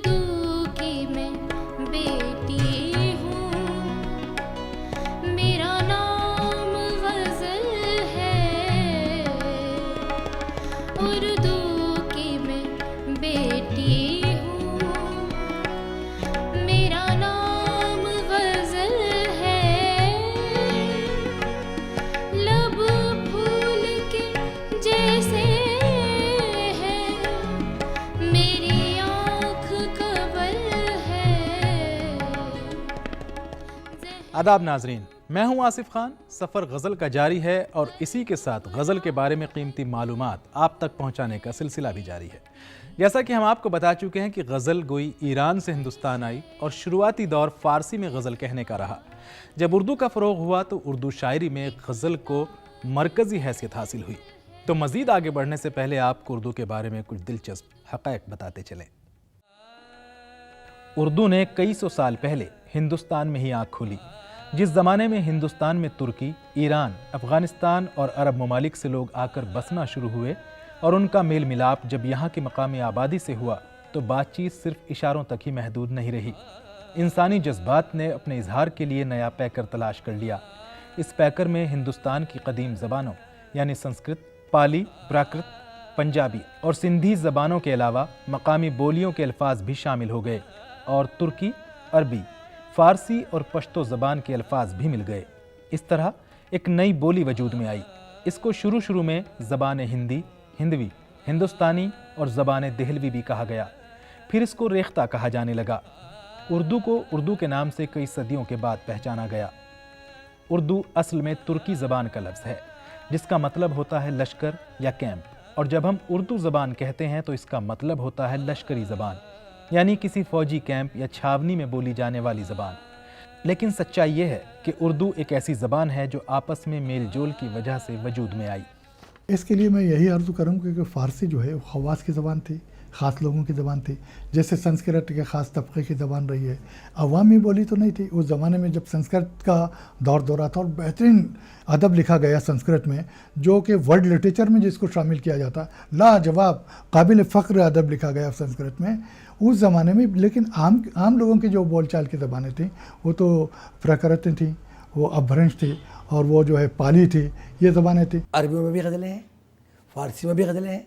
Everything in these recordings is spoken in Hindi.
उर्दू की मैं बेटी हूँ, मेरा नाम गज़ल है। उर्दू की मैं बेटी हूँ, मेरा नाम गज़ल है। लब फूल के जैसे है, मेरी आँख कवल है। आदाब नाजरीन, मैं हूं आसिफ खान। सफ़र गज़ल का जारी है और इसी के साथ गज़ल के बारे में कीमती मालूमात आप तक पहुंचाने का सिलसिला भी जारी है। जैसा कि हम आपको बता चुके हैं कि गज़ल गोई ईरान से हिंदुस्तान आई और शुरुआती दौर फ़ारसी में गज़ल कहने का रहा। जब उर्दू का फ़रोग़ हुआ तो उर्दू शायरी में गज़ल को मरकज़ी हैसियत हासिल हुई। तो मज़ीद आगे बढ़ने से पहले आपको उर्दू के बारे में कुछ दिलचस्प हक़ाइक़ बताते चलें। उर्दू ने कई सौ साल पहले हिंदुस्तान में ही आँख खोली। जिस ज़माने में हिंदुस्तान में तुर्की, ईरान, अफ़गानिस्तान और अरब ममालिक से लोग आकर बसना शुरू हुए और उनका मेल मिलाप जब यहाँ की मकामी आबादी से हुआ तो बातचीत सिर्फ इशारों तक ही महदूद नहीं रही। इंसानी जज्बात ने अपने इजहार के लिए नया पैकर तलाश कर लिया। इस पैकर में हिंदुस्तान की कदीम ज़बानों यानी संस्कृत, पाली, प्राकृत, पंजाबी और सिंधी ज़बानों के अलावा मकामी बोलियों के अल्फाज भी शामिल हो गए और तुर्की, अरबी, फ़ारसी और पश्तो ज़बान के अल्फाज भी मिल गए। इस तरह एक नई बोली वजूद में आई। इसको शुरू में ज़बान हिंदी, हिंदवी, हिंदुस्तानी और ज़बान दहलवी भी कहा गया। फिर इसको रेख्ता कहा जाने लगा। उर्दू को उर्दू के नाम से कई सदियों के बाद पहचाना गया। उर्दू असल में तुर्की ज़बान का लफ्ज़ है जिसका मतलब होता है लश्कर या कैंप, और जब हम उर्दू ज़बान कहते हैं तो इसका मतलब होता है लश्करी ज़बान, यानी किसी फ़ौजी कैंप या छावनी में बोली जाने वाली ज़बान। लेकिन सच्चाई ये है कि उर्दू एक ऐसी ज़बान है जो आपस में मेल जोल की वजह से वजूद में आई। इसके लिए मैं यही अर्ज़ करूँगा कि फ़ारसी जो है वो खवास की ज़बान थी, ख़ास लोगों की ज़बान थी। जैसे संस्कृत के ख़ास तबके की ज़बान रही है, अवामी बोली तो नहीं थी। उस ज़माने में जब संस्कृत का दौरा था और बेहतरीन अदब लिखा गया संस्कृत में, जो कि वर्ल्ड लिटरेचर में जिसको शामिल किया जाता, लाजवाब काबिल फ़ख्र अदब लिखा गया संस्कृत में उस ज़माने में। लेकिन आम लोगों की जो बोलचाल की ज़बानें थीं वो तो प्राकृत थी, वो अपभ्रंश थी और वो जो है पाली थी, ये ज़बानें थी। अरबियों में भी गज़लें हैं, फ़ारसी में भी गज़लें हैं,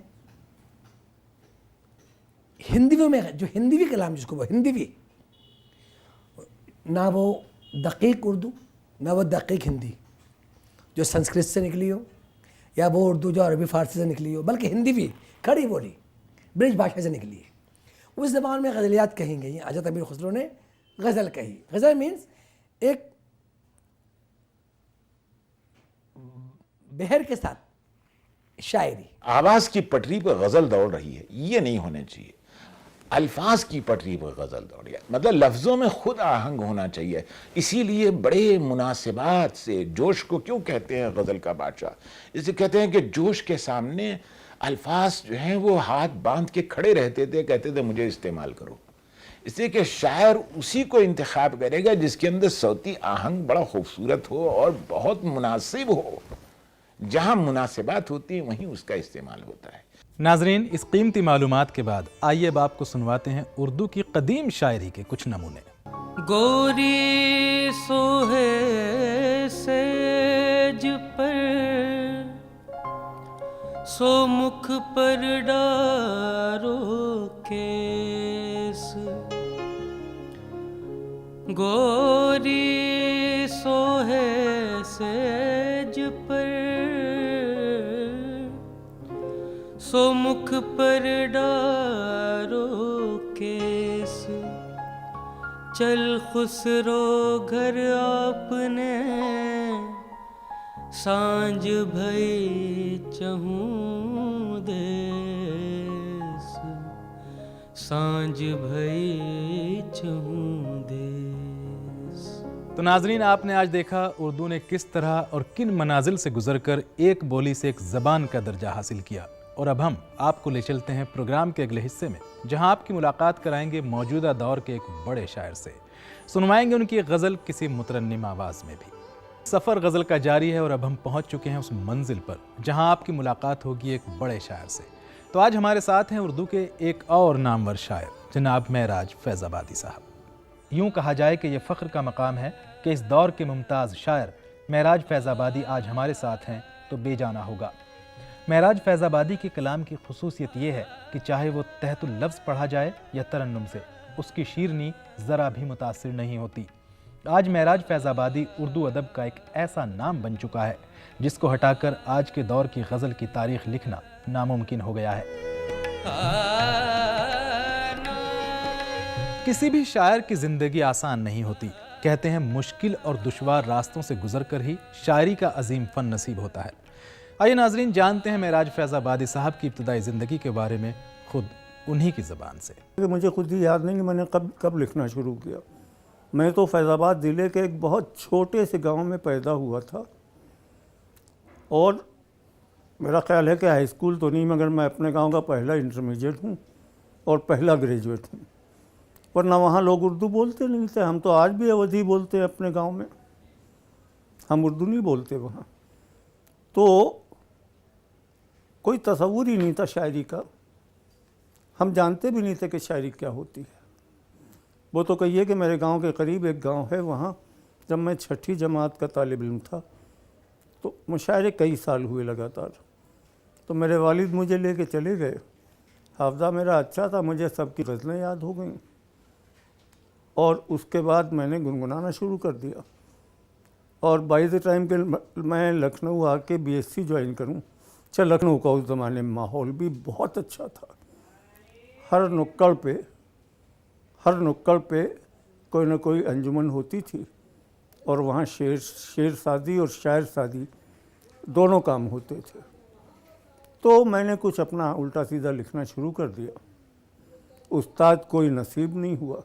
हिंदवी में जो हिंदवी कलाम जिसको वो हिंदवी, ना वो दक़ीक़ उर्दू ना वो दक़ीक़ हिंदी जो संस्कृत से निकली हो या वो उर्दू जो अरबी फ़ारसी से निकली हो, बल्कि हिंदवी खड़ी बोली ब्रिज भाषा से निकली है। उस ज़बान में गज़लियात कही गई हैं। हज़रत अमीर खुसरो ने गज़ल कही। गज़ल मीन्स एक बहर के साथ शायरी। आवाज़ की पटरी पर गज़ल दौड़ रही है, ये नहीं होना चाहिए। अल्फाज की पटरी पर गज़ल दौड़ रही है, मतलब लफ्ज़ों में खुद आहंग होना चाहिए। इसीलिए बड़े मुनासिबात से जोश को क्यों कहते हैं गज़ल का बादशाह? इसे कहते हैं कि जोश के सामने अल्फाज जो हैं वो हाथ बांध के खड़े रहते थे, कहते थे मुझे इस्तेमाल करो। इसलिए कि शायर उसी को इंतखाब करेगा जिसके अंदर सौती आहंग बड़ा खूबसूरत हो और बहुत मुनासिब हो। जहाँ मुनासिबात होती है वहीं उसका इस्तेमाल होता है। नाजरीन, इस कीमती मालूमात के बाद आइए अब आपको सुनवाते हैं उर्दू की कदीम शायरी के कुछ नमूने। गोरी सोहे सेज पर सो मुख पर डारो केस, गोरी सोहे सेज पर सो मुख पर डारो केस, चल खुसरो घर आपने सांझ भई चहूँ देस, सांझ भई चहूँ देस। तो नाजरीन, आपने आज देखा उर्दू ने किस तरह और किन मनाजिल से गुजरकर एक बोली से एक ज़बान का दर्जा हासिल किया। और अब हम आपको ले चलते हैं प्रोग्राम के अगले हिस्से में, जहां आपकी मुलाकात कराएंगे मौजूदा दौर के एक बड़े शायर से। सुनवाएंगे उनकी गज़ल किसी मुतरन्निम आवाज़ में भी। सफ़र गज़ल का जारी है और अब हम पहुंच चुके हैं उस मंजिल पर जहां आपकी मुलाकात होगी एक बड़े शायर से। तो आज हमारे साथ हैं उर्दू के एक और नामवर शायर जनाब महराज फैज़ाबादी साहब। यूं कहा जाए कि ये फ़ख्र का मकाम है कि इस दौर के मुमताज़ शायर महराज फैज़ाबादी आज हमारे साथ हैं तो बेजाना होगा। महराज फैज़ाबादी के कलाम की खुसूसियत ये है कि चाहे वो तहतुल लफ्ज़ पढ़ा जाए या तरन्नुम से, उसकी शीरनी ज़रा भी मुतासिर नहीं होती। आज महराज फैज़ाबादी उर्दू अदब का एक ऐसा नाम बन चुका है जिसको हटाकर आज के दौर की गज़ल की तारीख़ लिखना नामुमकिन हो गया है। किसी भी शायर की ज़िंदगी आसान नहीं होती। कहते हैं मुश्किल और दुश्वार रास्तों से गुजर कर ही शायरी का अजीम फ़न नसीब होता है। आइए नाजरीन जानते हैं महराज फैज़ाबादी साहब की इब्तदाई ज़िंदगी के बारे में खुद उन्हीं की ज़बान से। मुझे खुद ही याद नहीं कि मैंने कब लिखना शुरू किया। मैं तो फैज़ाबाद ज़िले के एक बहुत छोटे से गांव में पैदा हुआ था और मेरा ख्याल है कि हाई स्कूल तो नहीं मगर मैं अपने गांव का पहला इंटरमीडिएट हूं और पहला ग्रेजुएट हूं। वरना वहाँ लोग उर्दू बोलते नहीं थे। हम तो आज भी अवधी बोलते हैं अपने गांव में, हम उर्दू नहीं बोलते वहाँ। तो कोई तसव्वुर ही नहीं था शायरी का, हम जानते भी नहीं थे कि शायरी क्या होती है। वो तो कहिए कि मेरे गांव के करीब एक गांव है, वहाँ जब मैं छठी जमात का तालिब इल्म था तो मुशायरे कई साल हुए लगातार। तो मेरे वालिद मुझे लेके चले गए। हाफ़ज़ा मेरा अच्छा था, मुझे सबकी गज़लें याद हो गईं और उसके बाद मैंने गुनगुनाना शुरू कर दिया। और बाई द टाइम के मैं लखनऊ आके बीएससी ज्वाइन करूं, अच्छा लखनऊ का उस ज़माने में माहौल भी बहुत अच्छा था। हर नुक्कड़ पे कोई ना कोई अंजुमन होती थी और वहाँ शेर सादी और शायर सादी दोनों काम होते थे। तो मैंने कुछ अपना उल्टा सीधा लिखना शुरू कर दिया। उस्ताद कोई नसीब नहीं हुआ,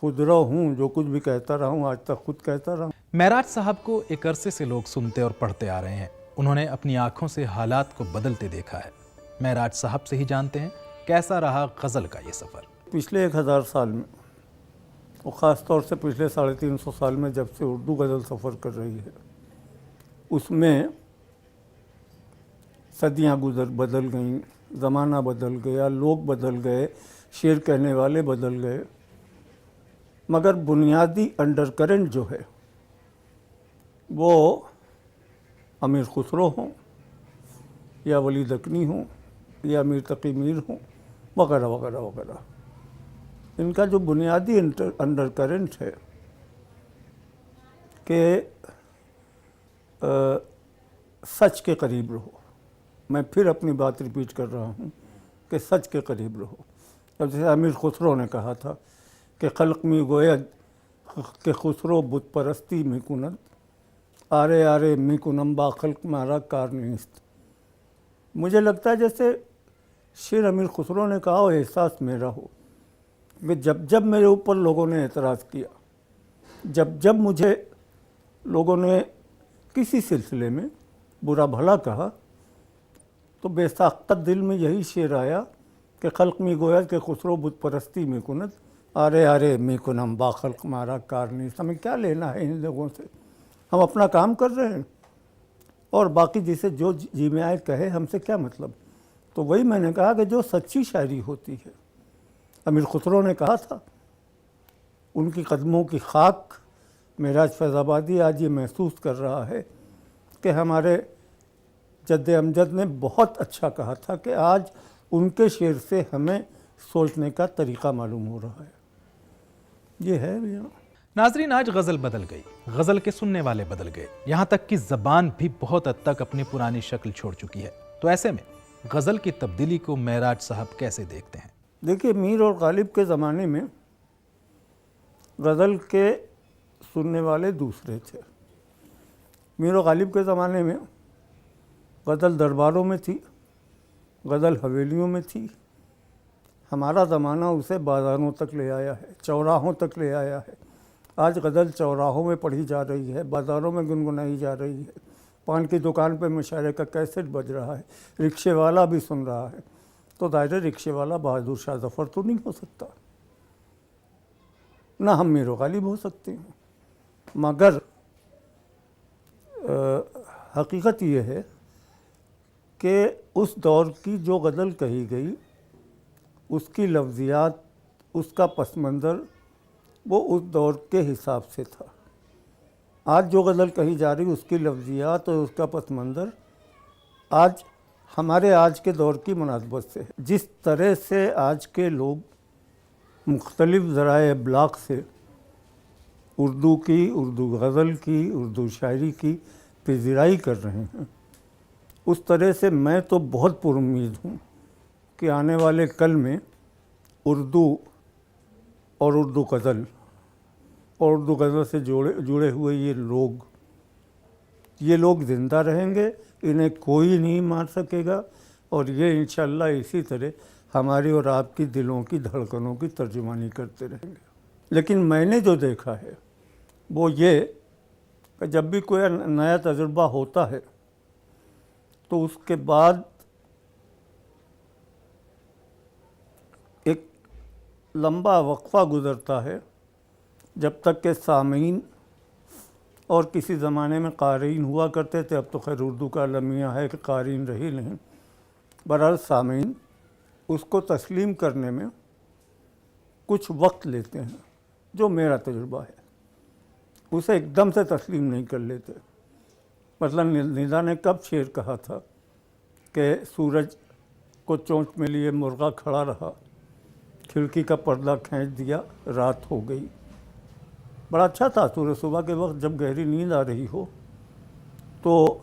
खुदरा हूँ, जो कुछ भी कहता रहा हूँ आज तक खुद कहता रहा हूँ। महराज साहब को एक अरसे से लोग सुनते और पढ़ते आ रहे हैं। उन्होंने अपनी आंखों से हालात को बदलते देखा है। महराज साहब से ही जानते हैं कैसा रहा गज़ल का ये सफ़र। पिछले 1000 साल में और ख़ास तौर से पिछले 350 साल में जब से उर्दू गज़ल सफ़र कर रही है, उसमें सदियाँ बदल गईं, ज़माना बदल गया, लोग बदल गए, शेर कहने वाले बदल गए, मगर बुनियादी अंडरकरेंट जो है वो अमीर खुसरो हों या वली दकनी हों या अमीर तकी मीर हों वगैरह वगैरह वगैरह, इनका जो बुनियादी अंडरकरेंट है कि सच के करीब रहो। मैं फिर अपनी बात रिपीट कर रहा हूँ कि सच के करीब रहो। अब जैसे अमीर खुसरो ने कहा था कि खल्क में गोयद के खुसरो बुत परस्ती में कुनद, आरे आरे मी कुनम्बा खल्क मारा कार नीस्त। मुझे लगता है जैसे शेर अमीर खुसरो ने कहा हो, एहसास मेरा हो कि जब मेरे ऊपर लोगों ने एतराज़ किया, जब मुझे लोगों ने किसी सिलसिले में बुरा भला कहा, तो बेसाख्त दिल में यही शेर आया कि खल्क में गोया के खुसरो बुत परस्ती में कुनत, आरे आरे मी कुनम बा खल्क मारा कारनी। हमें क्या लेना है इन लोगों से, हम अपना काम कर रहे हैं और बाकी जिसे जो जी में आए कहे, हमसे क्या मतलब। तो वही मैंने कहा कि जो सच्ची शायरी होती है, अमीर खुसरो ने कहा था, उनकी कदमों की खाक महराज फैज़ाबादी आज ये महसूस कर रहा है कि हमारे जद्द अमजद ने बहुत अच्छा कहा था कि आज उनके शेर से हमें सोचने का तरीक़ा मालूम हो रहा है। ये है भैया। नाजरीन, आज गज़ल बदल गई, गज़ल के सुनने वाले बदल गए, यहाँ तक कि ज़बान भी बहुत हद तक अपनी पुरानी शक्ल छोड़ चुकी है। तो ऐसे में गज़ल की तब्दीली को महराज साहब कैसे देखते हैं? देखिए, मीर और गालिब के ज़माने में गज़ल के सुनने वाले दूसरे थे। मीर और गालिब के ज़माने में गज़ल दरबारों में थी, गज़ल हवेलियों में थी। हमारा ज़माना उसे बाज़ारों तक ले आया है, चौराहों तक ले आया है। आज गज़ल चौराहों में पढ़ी जा रही है, बाज़ारों में गुनगुनाई जा रही है, पान की दुकान पे मुशायरे का कैसेट बज रहा है, रिक्शे वाला भी सुन रहा है। तो दायरे रिक्शे वाला बहादुर शाह ज़फ़र तो नहीं हो सकता, ना हम मीर गालिब हो सकते हैं। मगर हकीकत ये है कि उस दौर की जो गज़ल कही गई, उसकी लफ्ज़ियात, उसका पस मंज़र वो उस दौर के हिसाब से था। आज जो गज़ल कही जा रही उसकी लफ्ज़ियात और उसका पस मंज़र आज हमारे आज के दौर की मुनासबत से है। जिस तरह से आज के लोग मुख्तलिफ़ ज़राए इब्लाग़ से उर्दू की, उर्दू गज़ल की, उर्दू शायरी की पज़ीराई कर रहे हैं, उस तरह से मैं तो बहुत पुरुम्मीद हूँ कि आने वाले कल में उर्दू और उर्दू गज़ल और उर्दू गज़ल से जुड़े हुए ये लोग ज़िंदा रहेंगे, इन्हें कोई नहीं मार सकेगा और ये इंशाअल्लाह इसी तरह हमारी और आपकी दिलों की धड़कनों की तर्जुमानी करते रहेंगे। लेकिन मैंने जो देखा है वो ये कि जब भी कोई नया तजुर्बा होता है तो उसके बाद एक लंबा वक्फ़ा गुज़रता है जब तक के सामीन, और किसी ज़माने में क़ारीन हुआ करते थे, अब तो खैर उर्दू का लमिया है कि क़ारीन रही नहीं, बहरहाल सामीन उसको तस्लीम करने में कुछ वक्त लेते हैं। जो मेरा तजुर्बा है उसे एकदम से तस्लीम नहीं कर लेते। मतलब निदा ने कब शेर कहा था कि सूरज को चोंच में लिए मुर्गा खड़ा रहा, खिड़की का पर्दा खींच दिया, रात हो गई। बड़ा अच्छा था। सूरज सुबह के वक्त जब गहरी नींद आ रही हो तो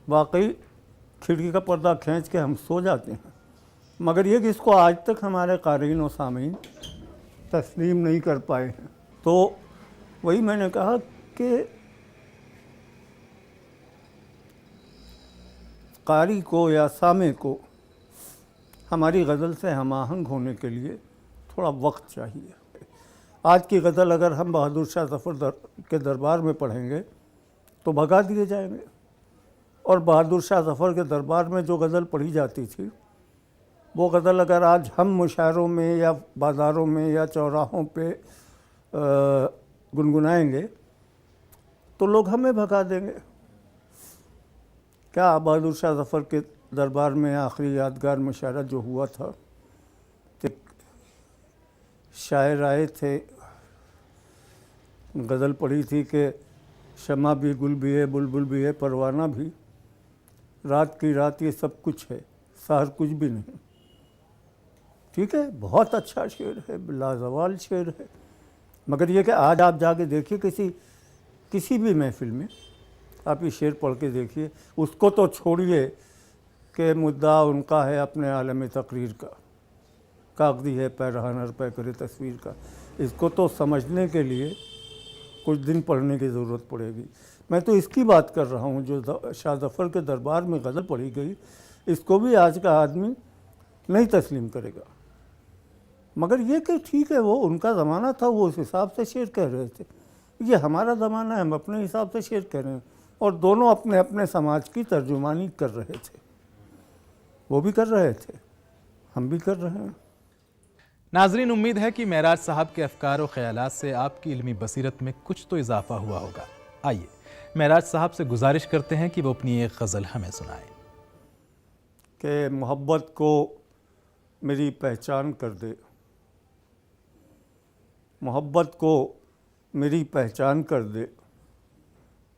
वाकई खिड़की का पर्दा खींच के हम सो जाते हैं, मगर ये कि इसको आज तक हमारे क़ारीन और सामीन तस्लीम नहीं कर पाए हैं। तो वही मैंने कहा कि कारी को या सामे को हमारी गज़ल से हमाहंग होने के लिए थोड़ा वक्त चाहिए। आज की गज़ल अगर हम बहादुर शाह ज़फ़र के दरबार में पढ़ेंगे तो भगा दिए जाएंगे, और बहादुर शाह ज़फ़र के दरबार में जो गज़ल पढ़ी जाती थी वो गज़ल अगर आज हम मुशायरों में या बाज़ारों में या चौराहों पे गुनगुनाएंगे तो लोग हमें भगा देंगे। क्या बहादुर शाह ज़फ़र के दरबार में आखिरी यादगार मुशायरा जो हुआ था, एक शायर आए थे, गज़ल पढ़ी थी कि शमा भी, गुल भी है, बुलबुल भी है, परवाना भी, रात की रात ये सब कुछ है, सहर कुछ भी नहीं। ठीक है, बहुत अच्छा शेर है, लाजवाल शेर है, मगर ये कि आज आप जाके देखिए किसी भी महफिल में आप ये शेर पढ़ के देखिए, उसको तो छोड़िए कि मुद्दा उनका है अपने आलम तकरीर का, कागज़ी है पैरहानर पे करे तस्वीर का। इसको तो समझने के लिए कुछ दिन पढ़ने की ज़रूरत पड़ेगी। मैं तो इसकी बात कर रहा हूँ जो शाह ज़फ़र के दरबार में गज़ल पढ़ी गई, इसको भी आज का आदमी नहीं तस्लीम करेगा। मगर ये कि ठीक है, वो उनका ज़माना था, वो उस हिसाब से शेर कह रहे थे, ये हमारा ज़माना है, हम अपने हिसाब से शेर कह रहे हैं, और दोनों अपने अपने समाज की तर्जुमानी कर रहे थे। वो भी कर रहे थे, हम भी कर रहे हैं। नाजरीन, उम्मीद है कि मेराज साहब के अफकार और ख़यालात से आपकी इल्मी बसीरत में कुछ तो इजाफा हुआ होगा। आइए मेराज साहब से गुजारिश करते हैं कि वो अपनी एक गज़ल हमें सुनाएं। कि मोहब्बत को मेरी पहचान कर दे, मोहब्बत को मेरी पहचान कर दे,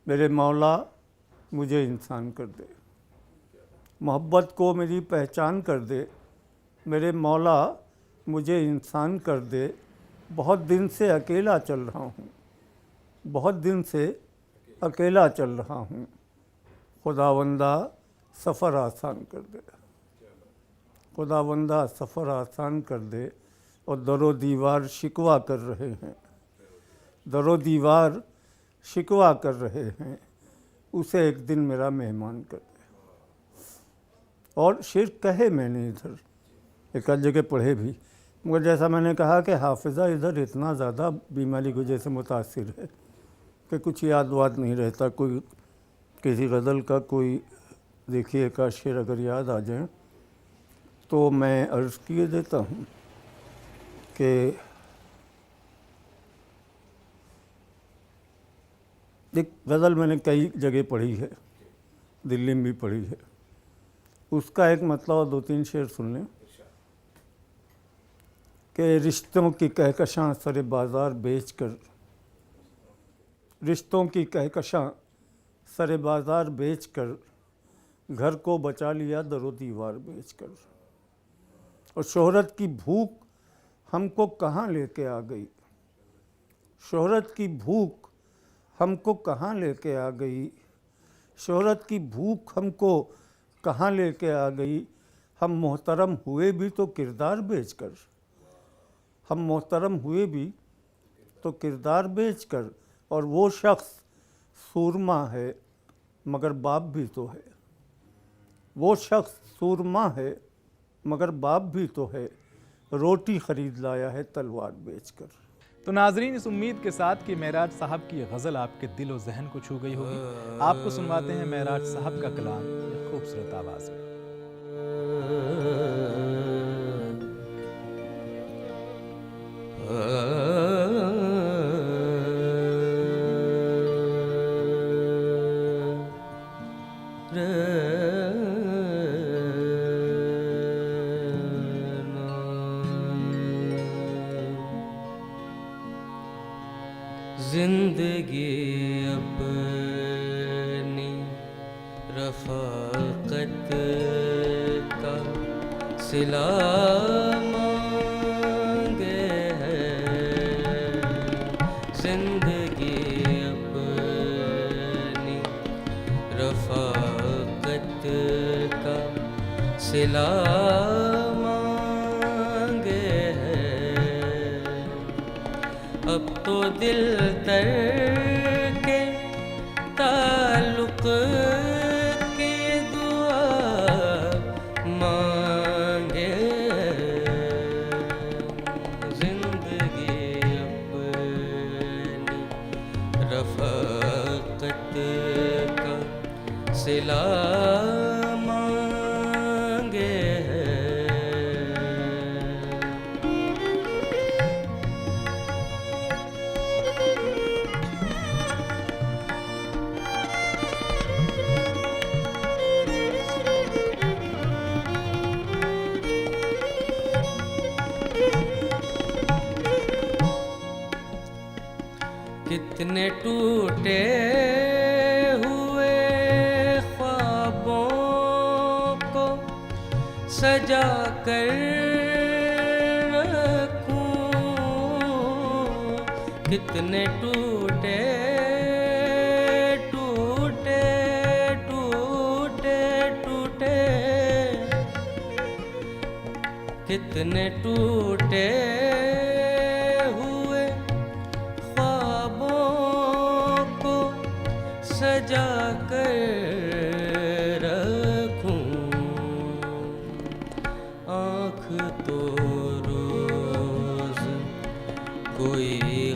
मेरे मौला मुझे इंसान कर दे। मोहब्बत को मेरी पहचान कर दे, मेरे मौला मुझे इंसान कर दे। बहुत दिन से अकेला चल रहा हूँ, बहुत दिन से अकेला चल रहा हूँ, खुदावंदा सफ़र आसान कर दे, खुदावंदा सफ़र आसान कर दे। और दरो दीवार शिकवा कर रहे हैं, दरो दीवार शिकवा कर रहे हैं, उसे एक दिन मेरा मेहमान कर दे। और शेर कहे मैंने इधर एक आध जगह पढ़े भी, मगर जैसा मैंने कहा कि हाफिज़ा इधर इतना ज़्यादा बीमारी की वजह से मुतासिर है कि कुछ याद वाद नहीं रहता। कोई किसी गज़ल का कोई देखिए एक आध शेर अगर याद आ जाए तो मैं अर्ज़ किए देता हूँ कि एक गज़ल मैंने कई जगह पढ़ी है, दिल्ली में भी पढ़ी है। उसका एक मतलब 2-3 शेर सुन लें कि रिश्तों की कहकशां सरे बाज़ार बेच कर, रिश्तों की कहकशां सरे बाज़ार बेच कर, घर को बचा लिया दरो दीवार बेच कर। और शोहरत की भूख हमको कहाँ लेके आ गई, शोहरत की भूख हमको कहाँ लेके आ गई, शोहरत की भूख हमको कहाँ लेके आ गई। हम मोहतरम हुए भी तो किरदार बेचकर, हम मोहतरम हुए भी तो किरदार बेचकर। और वो शख्स सूरमा है मगर बाप भी तो है, वो शख्स सूरमा है मगर बाप भी तो है, रोटी ख़रीद लाया है तलवार बेचकर। तो नाजरीन, इस उम्मीद के साथ कि महराज साहब की गज़ल आपके दिल और जहन को छू गई होगी, आपको सुनवाते हैं महराज साहब का कलाम खूबसूरत आवाज़ में। जिंदगी अपनी रफ़ाक़त का सिला मांगे है, जिंदगी अपनी रफ़ाक़त का सिला मांगे है। अब तो दिल तर के ताल्लुक़ की दुआ मांगे, जिंदगी अपनी रफ़ाक़त का सिला मांगे है। कितने टूटे हुए ख्वाबों को सजा कर रखूं, कितने टूटे टूटे टूटे टूटे, कितने टूटे सजा कर रखूं। आँख तो रोज़ कोई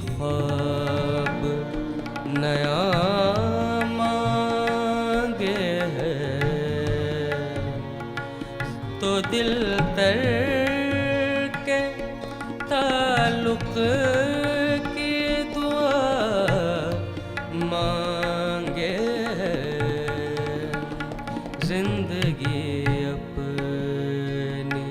ख्वाब नया मांगे है, तो दिल तर के ताल्लुक़ की दुआ मांगे है, जिंदगी अपनी।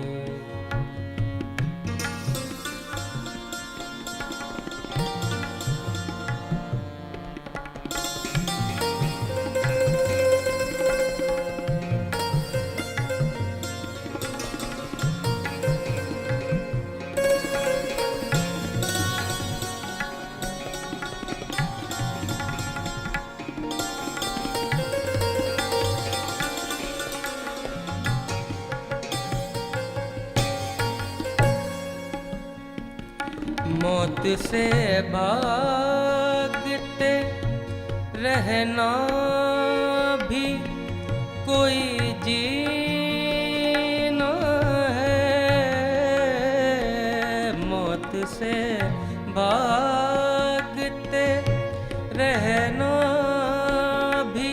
मौत से भागते रहना भी कोई जीना है, मौत से भागते रहना भी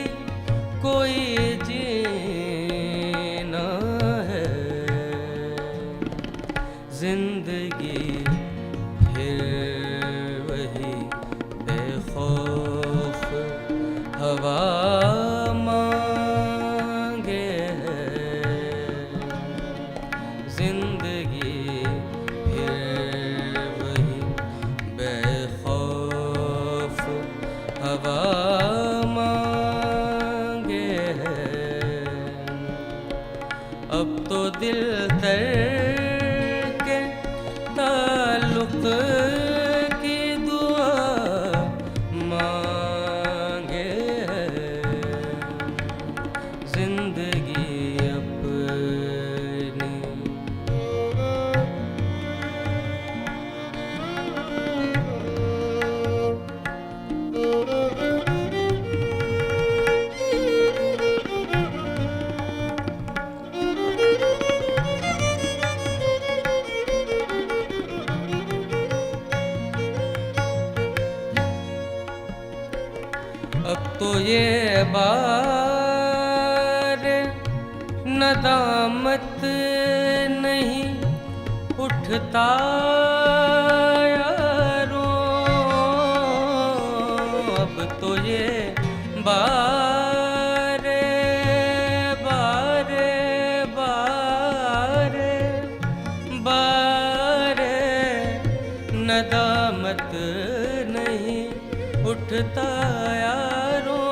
कोई जीना है। जिंदगी वही बेखौफ हवा मांगे है, अब तो दिल तर के ताल्लुक की दुआ मांगे जिंदगी अपनी। अब तो ये बार नदामत नहीं उठता यारों, अब तो ये बार बार बार बार नदामत नहीं उठता यारों,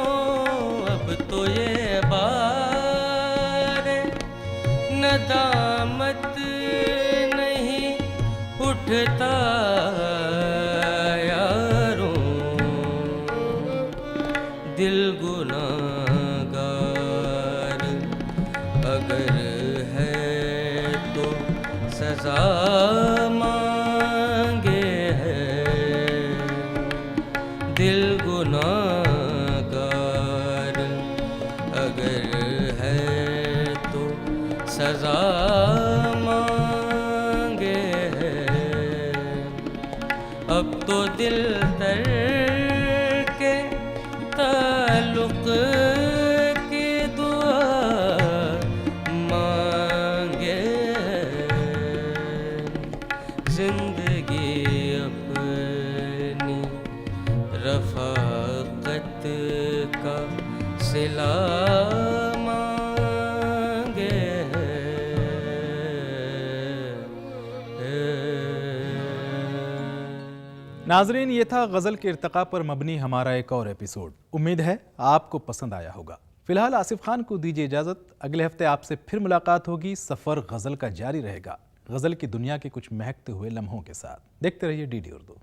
अब तो ये बार नदामत नहीं उठता यारों। दिल गुनाहगार अगर है तो सजा मांगे है, दिल गुनाहगार अगर है तो सजा मांगे है। अब तो दिल तर के ताल्लुक की दुआ मांगे जिंदगी अपनी रफ़ाक़त का सिला मांगे नाजरीन, ये था गज़ल के इर्तिक़ा पर मबनी हमारा एक और एपिसोड। उम्मीद है आपको पसंद आया होगा। फिलहाल आसिफ खान को दीजिए इजाज़त। अगले हफ्ते आपसे फिर मुलाकात होगी। सफ़र गज़ल का जारी रहेगा, गज़ल की दुनिया के कुछ महकते हुए लम्हों के साथ। देखते रहिए DD उर्दू।